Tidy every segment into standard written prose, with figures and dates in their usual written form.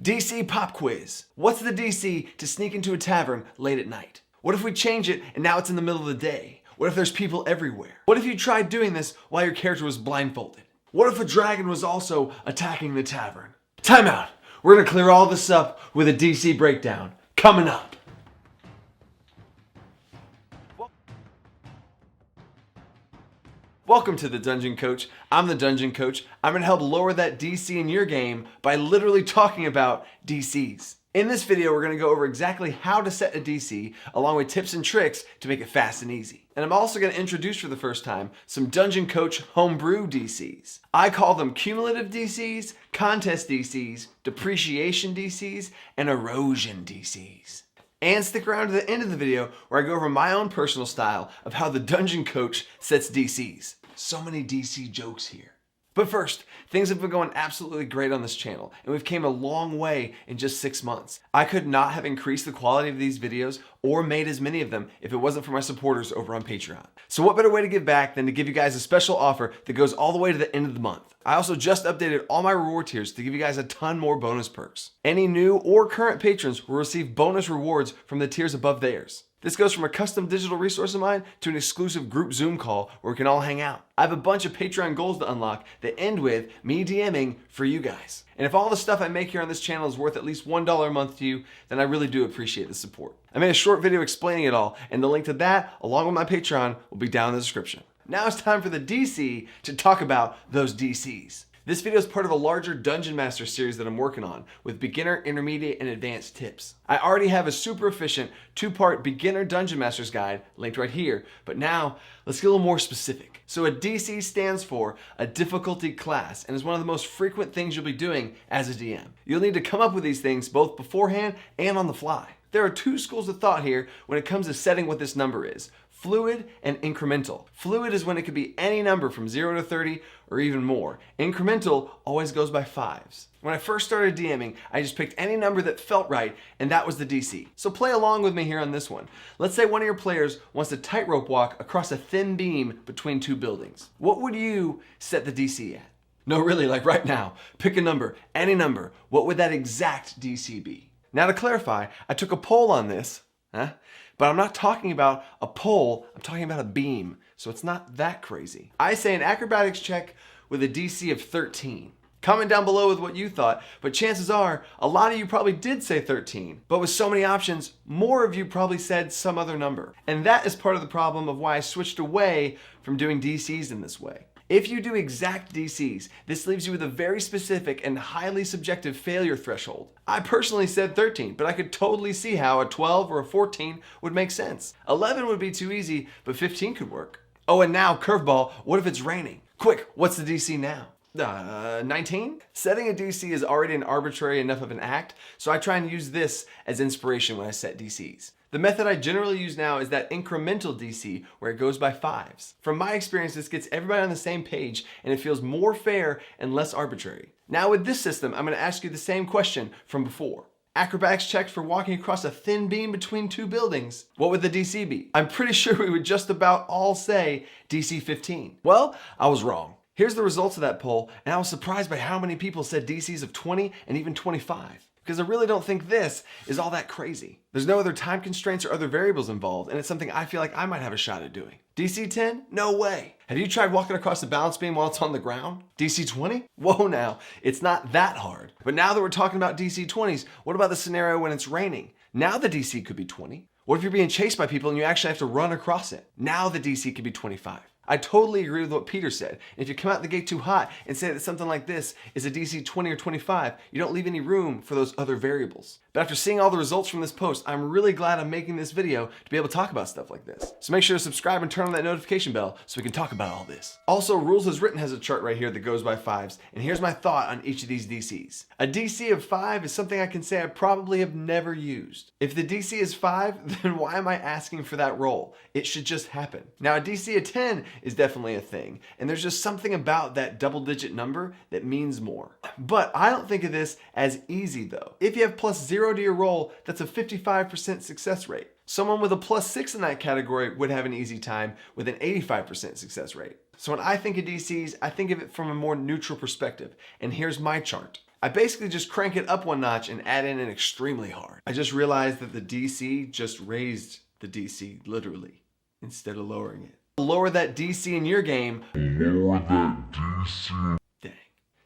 DC pop quiz. What's the DC to sneak into a tavern late at night? What if we change it and now it's in the middle of the day? What if there's people everywhere? What if you tried doing this while your character was blindfolded? What if a dragon was also attacking the tavern? Time out. We're gonna clear all this up with a DC breakdown coming up. Welcome to the Dungeon Coach. I'm the Dungeon Coach. I'm gonna help lower that DC in your game by literally talking about DCs. In this video, we're gonna go over exactly how to set a DC, along with tips and tricks to make it fast and easy. And I'm also gonna introduce for the first time some Dungeon Coach Homebrew DCs. I call them Cumulative DCs, Contest DCs, Depreciation DCs, and Erosion DCs. And stick around to the end of the video where I go over my own personal style of how the Dungeon Coach sets DCs. So many DC jokes here. But first, things have been going absolutely great on this channel, and we've came a long way in just 6 months. I could not have increased the quality of these videos or made as many of them if it wasn't for my supporters over on Patreon. So what better way to give back than to give you guys a special offer that goes all the way to the end of the month. I also just updated all my reward tiers to give you guys a ton more bonus perks. Any new or current patrons will receive bonus rewards from the tiers above theirs. This goes from a custom digital resource of mine to an exclusive group Zoom call where we can all hang out. I have a bunch of Patreon goals to unlock that end with me DMing for you guys. And if all the stuff I make here on this channel is worth at least $1 a month to you, then I really do appreciate the support. I made a short video explaining it all, and the link to that, along with my Patreon, will be down in the description. Now it's time for the DC to talk about those DCs. This video is part of a larger Dungeon Master series that I'm working on with beginner, intermediate, and advanced tips. I already have a super efficient 2-part beginner Dungeon Master's guide linked right here, but now let's get a little more specific. So a DC stands for a difficulty class and is one of the most frequent things you'll be doing as a DM. You'll need to come up with these things both beforehand and on the fly. There are 2 schools of thought here when it comes to setting what this number is. Fluid and incremental. Fluid is when it could be any number from 0 to 30 or even more. Incremental always goes by 5s. When I first started DMing, I just picked any number that felt right, and that was the DC. So play along with me here on this one. Let's say one of your players wants to tightrope walk across a thin beam between 2 buildings. What would you set the DC at? No, really, like right now. Pick a number, any number. What would that exact DC be? Now to clarify, I took a poll on this, but I'm not talking about a pole, I'm talking about a beam, so it's not that crazy. I say an acrobatics check with a DC of 13. Comment down below with what you thought, but chances are, a lot of you probably did say 13, but with so many options, more of you probably said some other number. And that is part of the problem of why I switched away from doing DCs in this way. If you do exact DCs, this leaves you with a very specific and highly subjective failure threshold. I personally said 13, but I could totally see how a 12 or a 14 would make sense. 11 would be too easy, but 15 could work. Oh, and now, curveball, what if it's raining? Quick, what's the DC now? 19? Setting a DC is already an arbitrary enough of an act, so I try and use this as inspiration when I set DCs. The method I generally use now is that incremental DC where it goes by 5s. From my experience, this gets everybody on the same page and it feels more fair and less arbitrary. Now with this system, I'm going to ask you the same question from before. Acrobatics checks for walking across a thin beam between 2 buildings. What would the DC be? I'm pretty sure we would just about all say DC 15. Well, I was wrong. Here's the results of that poll, and I was surprised by how many people said DCs of 20 and even 25. Because I really don't think this is all that crazy. There's no other time constraints or other variables involved, and it's something I feel like I might have a shot at doing. DC 10? No way. Have you tried walking across the balance beam while it's on the ground? DC 20? Whoa now, it's not that hard. But now that we're talking about DC 20s, what about the scenario when it's raining? Now the DC could be 20. What if you're being chased by people and you actually have to run across it? Now the DC could be 25. I totally agree with what Peter said. If you come out the gate too hot and say that something like this is a DC 20 or 25, you don't leave any room for those other variables. But after seeing all the results from this post, I'm really glad I'm making this video to be able to talk about stuff like this. So make sure to subscribe and turn on that notification bell so we can talk about all this. Also, Rules As Written has a chart right here that goes by 5s, and here's my thought on each of these DCs. A DC of 5 is something I can say I probably have never used. If the DC is 5, then why am I asking for that roll? It should just happen. Now a DC of 10 is definitely a thing, and there's just something about that double-digit number that means more. But I don't think of this as easy though. If you have +0 to your roll, that's a 55% success rate. Someone with a +6 in that category would have an easy time with an 85% success rate. So when I think of DCs, I think of it from a more neutral perspective, and here's my chart. I basically just crank it up one notch and add in an extremely hard. I just realized that the DC just raised the DC, literally, instead of lowering it. Lower that DC in your game. Lower that DC. Dang.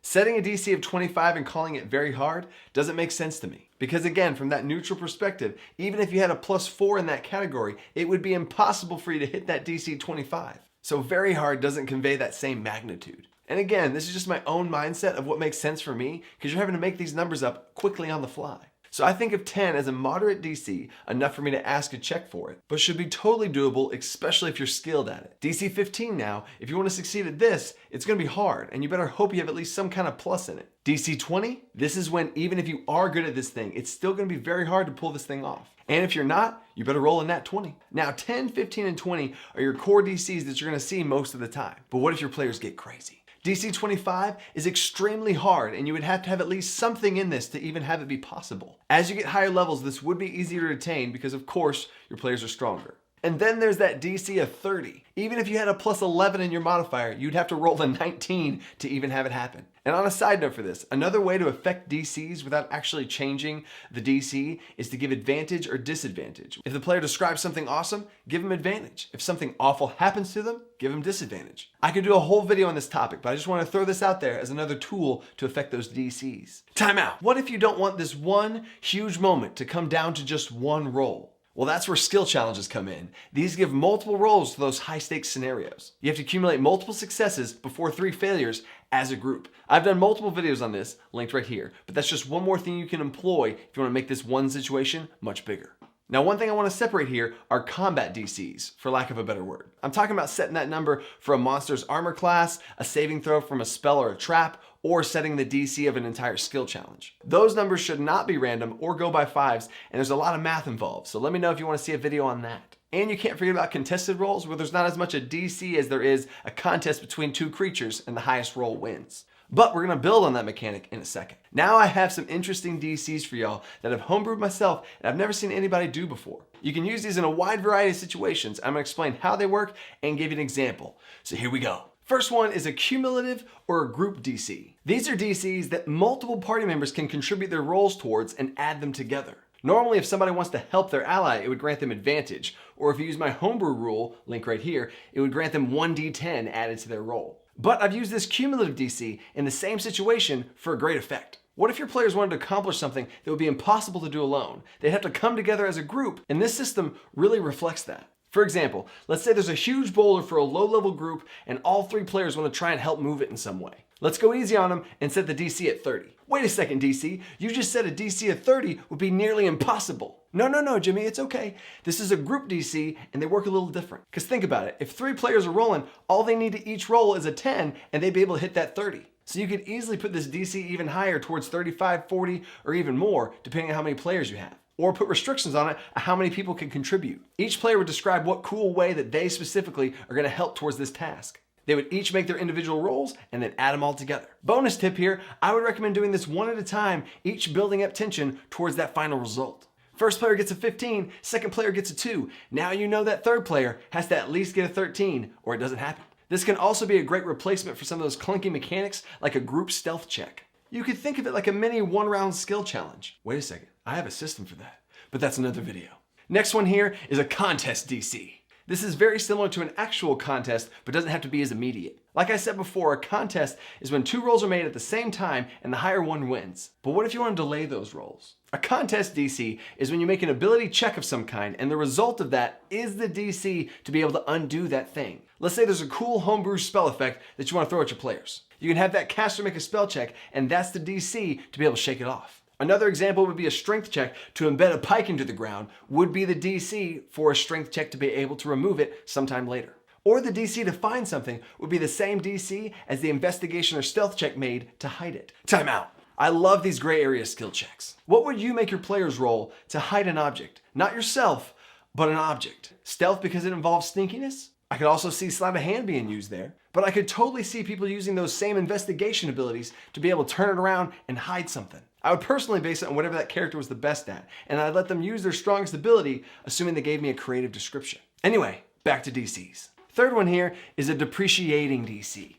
Setting a DC of 25 and calling it very hard doesn't make sense to me. Because again, from that neutral perspective, even if you had a +4 in that category, it would be impossible for you to hit that DC 25. So very hard doesn't convey that same magnitude. And again, this is just my own mindset of what makes sense for me, because you're having to make these numbers up quickly on the fly. So I think of 10 as a moderate DC, enough for me to ask a check for it, but should be totally doable, especially if you're skilled at it. DC 15 now, if you want to succeed at this, it's going to be hard, and you better hope you have at least some kind of plus in it. DC 20, this is when even if you are good at this thing, it's still going to be very hard to pull this thing off. And if you're not, you better roll a nat 20. Now 10, 15, and 20 are your core DCs that you're going to see most of the time. But what if your players get crazy? DC 25 is extremely hard, and you would have to have at least something in this to even have it be possible. As you get higher levels, this would be easier to attain because of course your players are stronger. And then there's that DC of 30. Even if you had a +11 in your modifier, you'd have to roll a 19 to even have it happen. And on a side note for this, another way to affect DCs without actually changing the DC is to give advantage or disadvantage. If the player describes something awesome, give them advantage. If something awful happens to them, give them disadvantage. I could do a whole video on this topic, but I just want to throw this out there as another tool to affect those DCs. Time out. What if you don't want this one huge moment to come down to just one roll? Well, that's where skill challenges come in. These give multiple rolls to those high stakes scenarios. You have to accumulate multiple successes before 3 failures as a group. I've done multiple videos on this, linked right here, but that's just one more thing you can employ if you want to make this one situation much bigger. Now, one thing I want to separate here are combat DCs, for lack of a better word. I'm talking about setting that number for a monster's armor class, a saving throw from a spell or a trap, or setting the DC of an entire skill challenge. Those numbers should not be random or go by 5s, and there's a lot of math involved, so let me know if you want to see a video on that. And you can't forget about contested rolls, where there's not as much a DC as there is a contest between 2 creatures, and the highest roll wins. But we're going to build on that mechanic in a second. Now I have some interesting DCs for y'all that I've homebrewed myself and I've never seen anybody do before. You can use these in a wide variety of situations. I'm going to explain how they work and give you an example. So here we go. First one is a cumulative or a group DC. These are DCs that multiple party members can contribute their rolls towards and add them together. Normally, if somebody wants to help their ally, it would grant them advantage. Or if you use my homebrew rule, link right here, it would grant them 1d10 added to their roll. But I've used this cumulative DC in the same situation for a great effect. What if your players wanted to accomplish something that would be impossible to do alone? They'd have to come together as a group, and this system really reflects that. For example, let's say there's a huge boulder for a low-level group and all 3 players want to try and help move it in some way. Let's go easy on them and set the DC at 30. Wait a second, DC, you just said a DC of 30 would be nearly impossible. No, Jimmy, it's okay. This is a group DC and they work a little different. Because think about it, if 3 players are rolling, all they need to each roll is a 10 and they'd be able to hit that 30. So you could easily put this DC even higher towards 35, 40, or even more, depending on how many players you have. Or put restrictions on it of how many people can contribute. Each player would describe what cool way that they specifically are going to help towards this task. They would each make their individual rolls and then add them all together. Bonus tip here, I would recommend doing this one at a time, each building up tension towards that final result. First player gets a 15, second player gets a 2. Now you know that third player has to at least get a 13 or it doesn't happen. This can also be a great replacement for some of those clunky mechanics like a group stealth check. You could think of it like a mini 1-round skill challenge. Wait a second, I have a system for that, but that's another video. Next one here is a contest DC. This is very similar to an actual contest, but doesn't have to be as immediate. Like I said before, a contest is when 2 rolls are made at the same time and the higher one wins. But what if you want to delay those rolls? A contest DC is when you make an ability check of some kind and the result of that is the DC to be able to undo that thing. Let's say there's a cool homebrew spell effect that you want to throw at your players. You can have that caster make a spell check and that's the DC to be able to shake it off. Another example would be a strength check to embed a pike into the ground would be the DC for a strength check to be able to remove it sometime later. Or the DC to find something would be the same DC as the investigation or stealth check made to hide it. Time out. I love these gray area skill checks. What would you make your players roll to hide an object? Not yourself, but an object. Stealth because it involves sneakiness? I could also see sleight of hand being used there, but I could totally see people using those same investigation abilities to be able to turn it around and hide something. I would personally base it on whatever that character was the best at, and I'd let them use their strongest ability, assuming they gave me a creative description. Anyway, back to DCs. Third one here is a depreciating DC.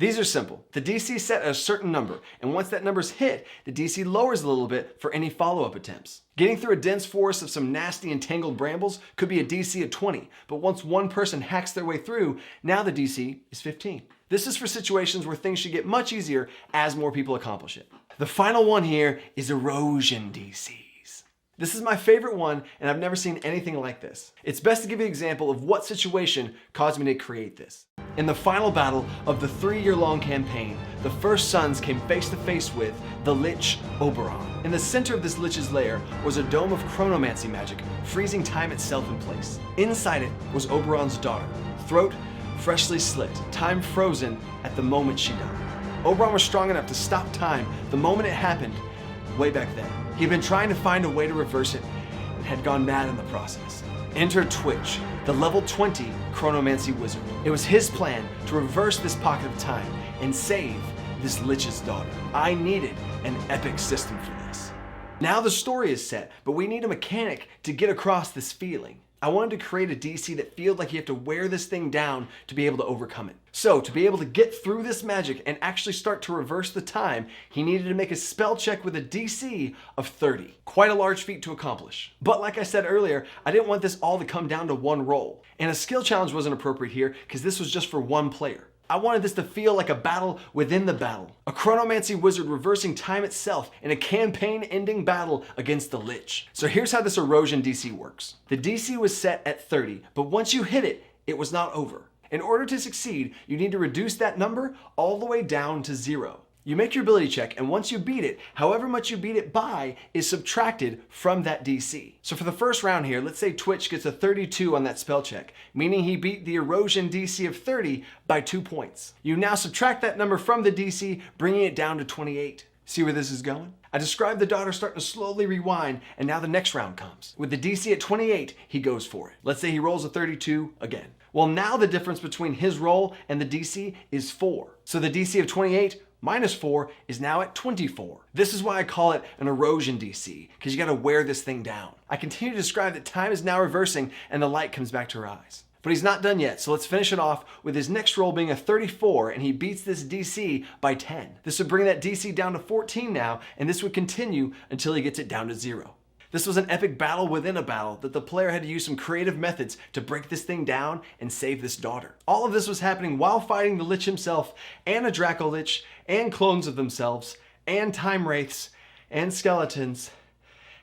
These are simple. The DC is set at a certain number, and once that number's hit, the DC lowers a little bit for any follow-up attempts. Getting through a dense forest of some nasty and tangled brambles could be a DC of 20, but once one person hacks their way through, now the DC is 15. This is for situations where things should get much easier as more people accomplish it. The final one here is Erosion DC. This is my favorite one, and I've never seen anything like this. It's best to give you an example of what situation caused me to create this. In the final battle of the 3-year-long campaign, the First Sons came face to face with the Lich Oberon. In the center of this Lich's lair was a dome of chronomancy magic, freezing time itself in place. Inside it was Oberon's daughter, throat freshly slit, time frozen at the moment she died. Oberon was strong enough to stop time the moment it happened, way back then. He'd been trying to find a way to reverse it and had gone mad in the process. Enter Twitch, the level 20 chronomancy wizard. It was his plan to reverse this pocket of time and save this Lich's daughter. I needed an epic system for this. Now the story is set, but we need a mechanic to get across this feeling. I wanted to create a DC that feels like you have to wear this thing down to be able to overcome it. So to be able to get through this magic and actually start to reverse the time, he needed to make a spell check with a DC of 30. Quite a large feat to accomplish. But like I said earlier, I didn't want this all to come down to one roll. And a skill challenge wasn't appropriate here because this was just for one player. I wanted this to feel like a battle within the battle. A chronomancy wizard reversing time itself in a campaign-ending battle against the Lich. So here's how this Erosion DC works. The DC was set at 30, but once you hit it, it was not over. In order to succeed, you need to reduce that number all the way down to 0. You make your ability check, and once you beat it, however much you beat it by is subtracted from that DC. So for the first round here, let's say Twitch gets a 32 on that spell check, meaning he beat the Erosion DC of 30 by 2 points. You now subtract that number from the DC, bringing it down to 28. See where this is going? I described the daughter starting to slowly rewind, and now the next round comes. With the DC at 28, he goes for it. Let's say he rolls a 32 again. Well, now the difference between his roll and the DC is 4. So the DC of 28 minus 4 is now at 24. This is why I call it an Erosion DC, because you gotta wear this thing down. I continue to describe that time is now reversing and the light comes back to her eyes. But he's not done yet, so let's finish it off with his next roll being a 34, and he beats this DC by 10. This would bring that DC down to 14 now, and this would continue until he gets it down to 0. This was an epic battle within a battle that the player had to use some creative methods to break this thing down and save this daughter. All of this was happening while fighting the Lich himself, and a Draco-Lich, and clones of themselves, and time wraiths, and skeletons.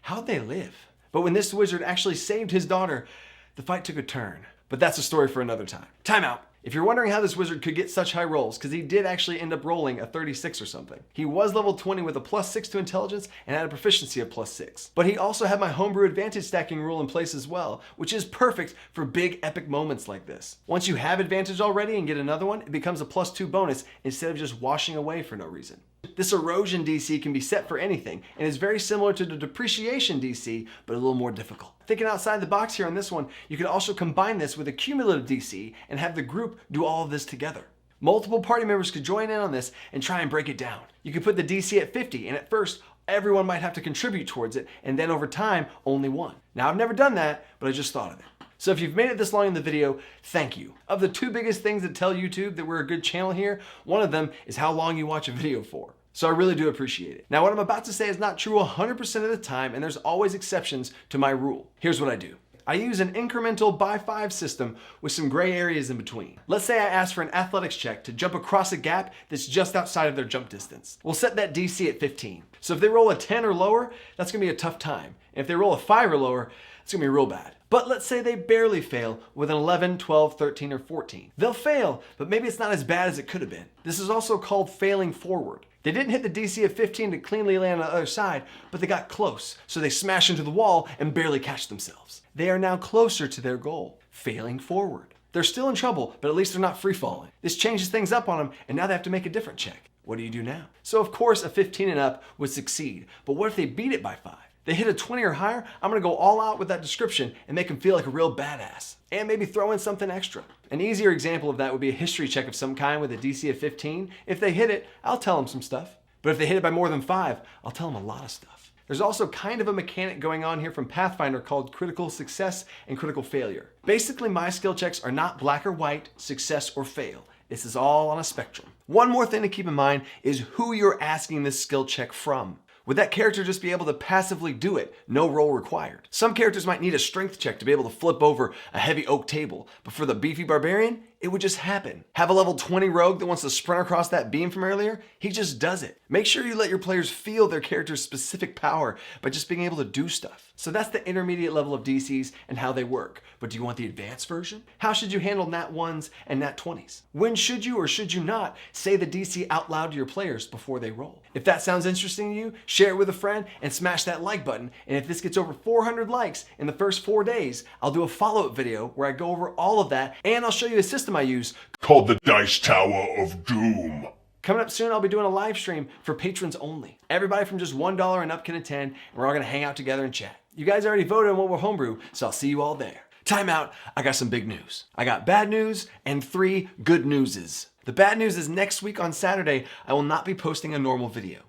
How'd they live? But when this wizard actually saved his daughter, the fight took a turn. But that's a story for another time. Time out. If you're wondering how this wizard could get such high rolls, because he did actually end up rolling a 36 or something. He was level 20 with a +6 to intelligence and had a proficiency of +6. But he also had my homebrew advantage stacking rule in place as well, which is perfect for big epic moments like this. Once you have advantage already and get another one, it becomes a +2 bonus instead of just washing away for no reason. This Erosion DC can be set for anything and is very similar to the Depreciation DC, but a little more difficult. Thinking outside the box here on this one, you could also combine this with a Cumulative DC and have the group do all of this together. Multiple party members could join in on this and try and break it down. You could put the DC at 50, and at first, everyone might have to contribute towards it, and then over time, only one. Now, I've never done that, but I just thought of it. So if you've made it this long in the video, thank you. Of the 2 biggest things that tell YouTube that we're a good channel here, one of them is how long you watch a video for. So I really do appreciate it. Now, what I'm about to say is not true 100% of the time, and there's always exceptions to my rule. Here's what I do. I use an incremental by 5 system with some gray areas in between. Let's say I ask for an athletics check to jump across a gap that's just outside of their jump distance. We'll set that DC at 15. So if they roll a 10 or lower, that's gonna be a tough time. And if they roll a 5 or lower, it's gonna be real bad. But let's say they barely fail with an 11, 12, 13, or 14. They'll fail, but maybe it's not as bad as it could have been. This is also called failing forward. They didn't hit the DC of 15 to cleanly land on the other side, but they got close, so they smash into the wall and barely catch themselves. They are now closer to their goal, failing forward. They're still in trouble, but at least they're not free-falling. This changes things up on them, and now they have to make a different check. What do you do now? So of course, a 15 and up would succeed, but what if they beat it by 5? They hit a 20 or higher, I'm gonna go all out with that description and make them feel like a real badass. And maybe throw in something extra. An easier example of that would be a history check of some kind with a DC of 15. If they hit it, I'll tell them some stuff. But if they hit it by more than 5, I'll tell them a lot of stuff. There's also kind of a mechanic going on here from Pathfinder called critical success and critical failure. Basically, my skill checks are not black or white, success or fail. This is all on a spectrum. One more thing to keep in mind is who you're asking this skill check from. Would that character just be able to passively do it, no roll required? Some characters might need a strength check to be able to flip over a heavy oak table, but for the beefy barbarian, it would just happen. Have a level 20 rogue that wants to sprint across that beam from earlier? He just does it. Make sure you let your players feel their character's specific power by just being able to do stuff. So that's the intermediate level of DCs and how they work. But do you want the advanced version? How should you handle nat 1s and nat 20s? When should you or should you not say the DC out loud to your players before they roll? If that sounds interesting to you, share it with a friend and smash that like button. And if this gets over 400 likes in the first 4 days, I'll do a follow-up video where I go over all of that and I'll show you a system I use called the Dice Tower of Doom. Coming up soon, I'll be doing a live stream for patrons only. Everybody from just $1 and up can attend, and we're all gonna hang out together and chat. You guys already voted on what we're homebrew, so I'll see you all there. Time out, I got some big news. I got bad news and 3 good newses. The bad news is next week on Saturday, I will not be posting a normal video.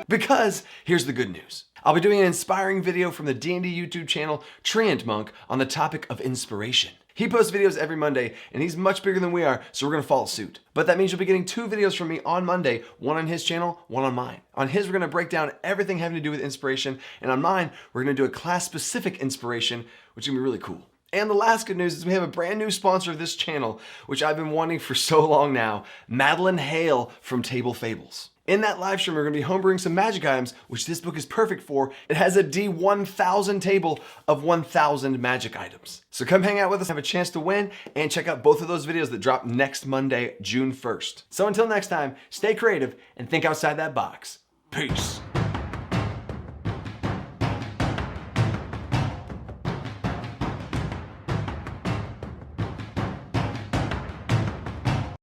Because here's the good news. I'll be doing an inspiring video from the D&D YouTube channel Treant Monk on the topic of inspiration. He posts videos every Monday and he's much bigger than we are, so we're gonna follow suit. But that means you'll be getting 2 videos from me on Monday, one on his channel, one on mine. On his, we're gonna break down everything having to do with inspiration, and on mine, we're gonna do a class-specific inspiration, which is gonna be really cool. And the last good news is we have a brand new sponsor of this channel, which I've been wanting for so long now, Madeline Hale from Table Fables. In that live stream, we're gonna be homebrewing some magic items, which this book is perfect for. It has a D1000 table of 1000 magic items. So come hang out with us, have a chance to win, and check out both of those videos that drop next Monday, June 1st. So until next time, stay creative and think outside that box. Peace.